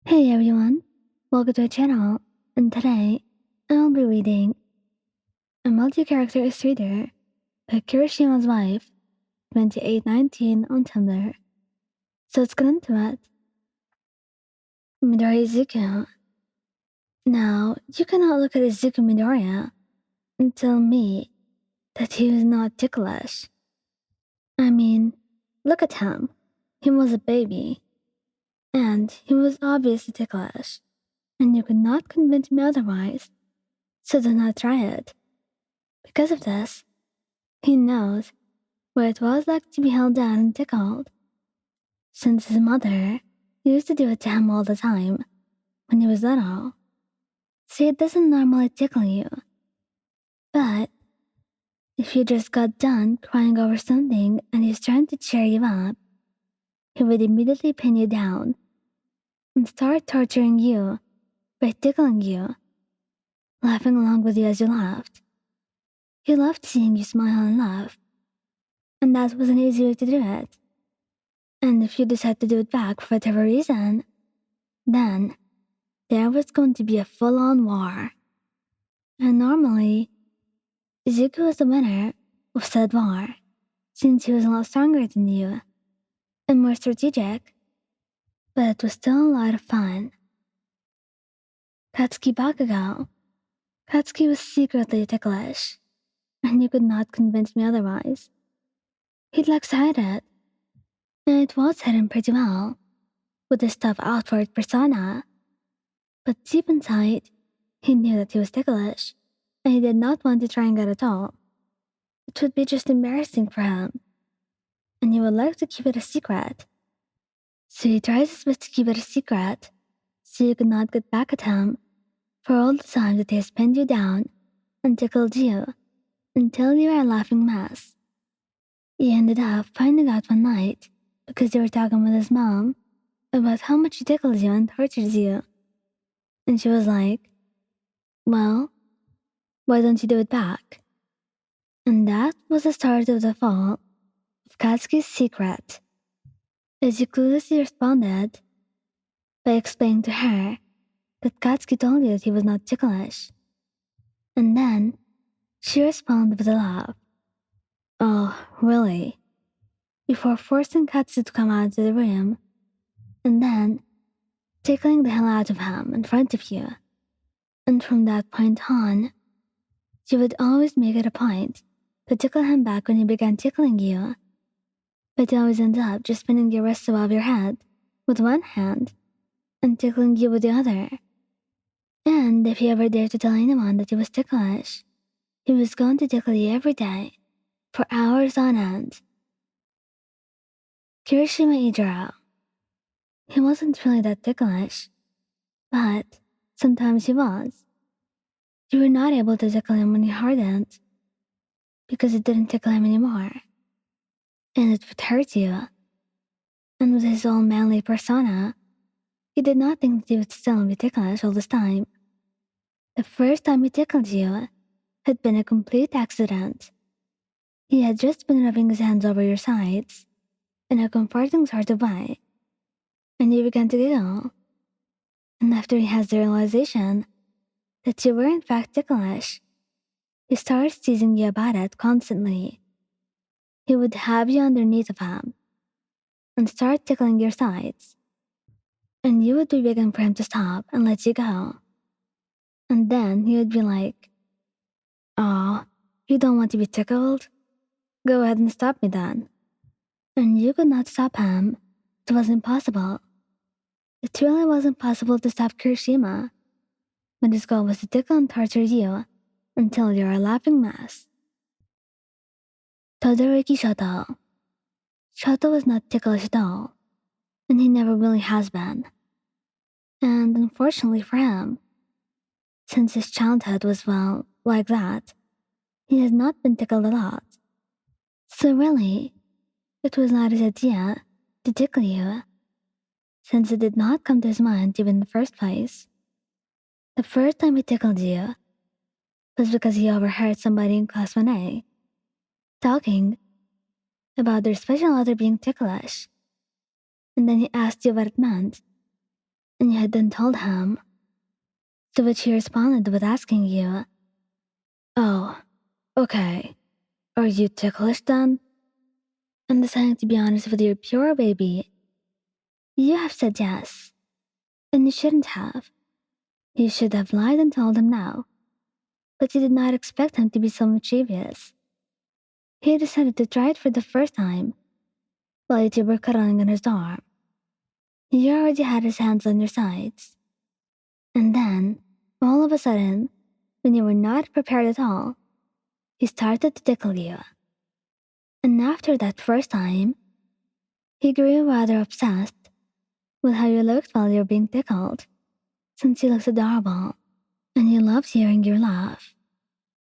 Hey everyone, welcome to our channel, and today I'll be reading a multi-character illustrator by Kirishima's wife, 2819 on Tumblr. So let's get into it. Midori Izuku. Now, you cannot look at Izuku Midoriya and tell me that he was not ticklish. I mean, look at him. He was a baby, and he was obviously ticklish, and you could not convince me otherwise, so do not try it. Because of this, he knows what it was like to be held down and tickled, since his mother used to do it to him all the time when he was little. See, it doesn't normally tickle you, but if you just got done crying over something and he's trying to cheer you up, he would immediately pin you down and start torturing you by tickling you, laughing along with you as you laughed. He loved seeing you smile and laugh, and that was an easy way to do it. And if you decide to do it back for whatever reason, then there was going to be a full-on war. And normally, Izuku was the winner of said war, since he was a lot stronger than you and more strategic, but it was still a lot of fun. Katsuki Bakugou. Katsuki was secretly ticklish, and you could not convince me otherwise. He'd like to hide it, and it was hidden pretty well, with his tough outward persona. But deep inside, he knew that he was ticklish, and he did not want to try and get it all. It would be just embarrassing for him, and he would like to keep it a secret. So he tries his best to keep it a secret, so you could not get back at him for all the time that he has pinned you down and tickled you until you were a laughing mess. He ended up finding out one night because they were talking with his mom about how much he tickles you and tortures you. And she was like, well, why don't you do it back? And that was the start of the fall of Katsuki's secret. As you cluelessly responded by explaining to her that Katsuki told you that he was not ticklish. And then she responded with a laugh. Oh, really? Before forcing Katsuki to come out of the room, and then tickling the hell out of him in front of you. And from that point on, you would always make it a point to tickle him back when he began tickling you, but you always end up just spinning your wrists above your head with one hand and tickling you with the other. And if he ever dared to tell anyone that he was ticklish, he was going to tickle you every day for hours on end. Kirishima Eijiro. He wasn't really that ticklish, but sometimes he was. You were not able to tickle him when he hardened because it didn't tickle him anymore, and it would hurt you. And with his all manly persona, he did not think that he would still be ticklish all this time. The first time he tickled you had been a complete accident. He had just been rubbing his hands over your sides in a comforting sort of way, and you began to giggle. And after he has the realization that you were in fact ticklish, he starts teasing you about it constantly. He would have you underneath of him and start tickling your sides, and you would be begging for him to stop and let you go. And then he would be like, "Oh, you don't want to be tickled? Go ahead and stop me then." And you could not stop him. It was impossible. It really wasn't possible to stop Kirishima, but his goal was to tickle and torture you until you're a laughing mess. Todoruki Shouto. Shouto was not ticklish at all, and he never really has been. And unfortunately for him, since his childhood was, well, like that, he has not been tickled a lot. So really, it was not his idea to tickle you, since it did not come to his mind to you in the first place. The first time he tickled you was because he overheard somebody in class 1A talking about their special other being ticklish, and then he asked you what it meant, and you had then told him, to which he responded with asking you, "Oh, okay, are you ticklish then?" And deciding to be honest with your pure baby, you have said yes, and you shouldn't have. You should have lied and told him no, but you did not expect him to be so mischievous. He decided to try it for the first time while you two were cuddling in his arm. You already had his hands on your sides. And then, all of a sudden, when you were not prepared at all, he started to tickle you. And after that first time, he grew rather obsessed with how you looked while you were being tickled, since you looked adorable, and he loved hearing your laugh.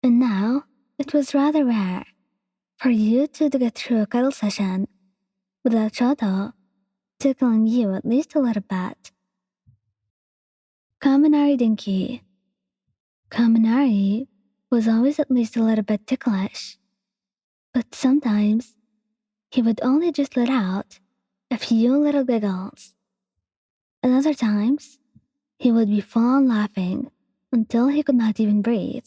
And now, it was rather rare for you two to get through a cuddle session without Shouto tickling you at least a little bit. Kaminari Denki. Kaminari was always at least a little bit ticklish, but sometimes he would only just let out a few little giggles. And other times, he would be full on laughing until he could not even breathe.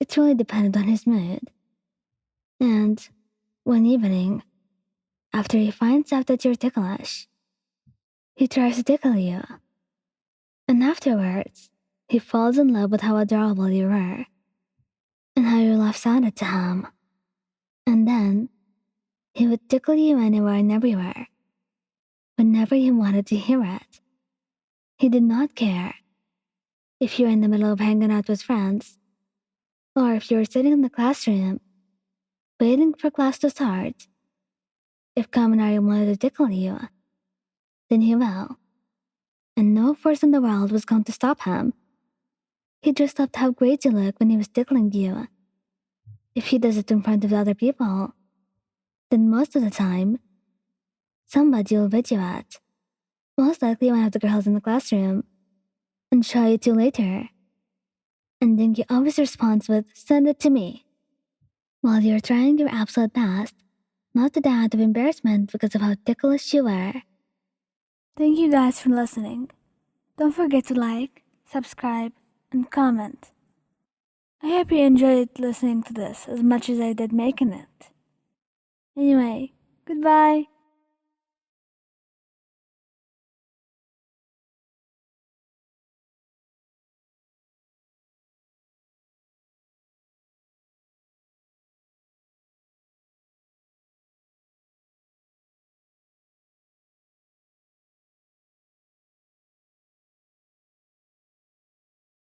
It really depended on his mood. And one evening, after he finds out that you're ticklish, he tries to tickle you. And afterwards, he falls in love with how adorable you were and how your laugh sounded to him. And then, he would tickle you anywhere and everywhere, whenever he wanted to hear it. He did not care if you were in the middle of hanging out with friends, or if you were sitting in the classroom, waiting for class to start. If Kaminari wanted to tickle you, then he will. And no force in the world was going to stop him. He just loved how great you look when he was tickling you. If he does it in front of other people, then most of the time, somebody will video it. Most likely one of the girls in the classroom, and show it to you later. And then he always responds with, "Send it to me," while you're trying your absolute best not to die out of embarrassment because of how ticklish you were. Thank you guys for listening. Don't forget to like, subscribe, and comment. I hope you enjoyed listening to this as much as I did making it. Anyway, goodbye.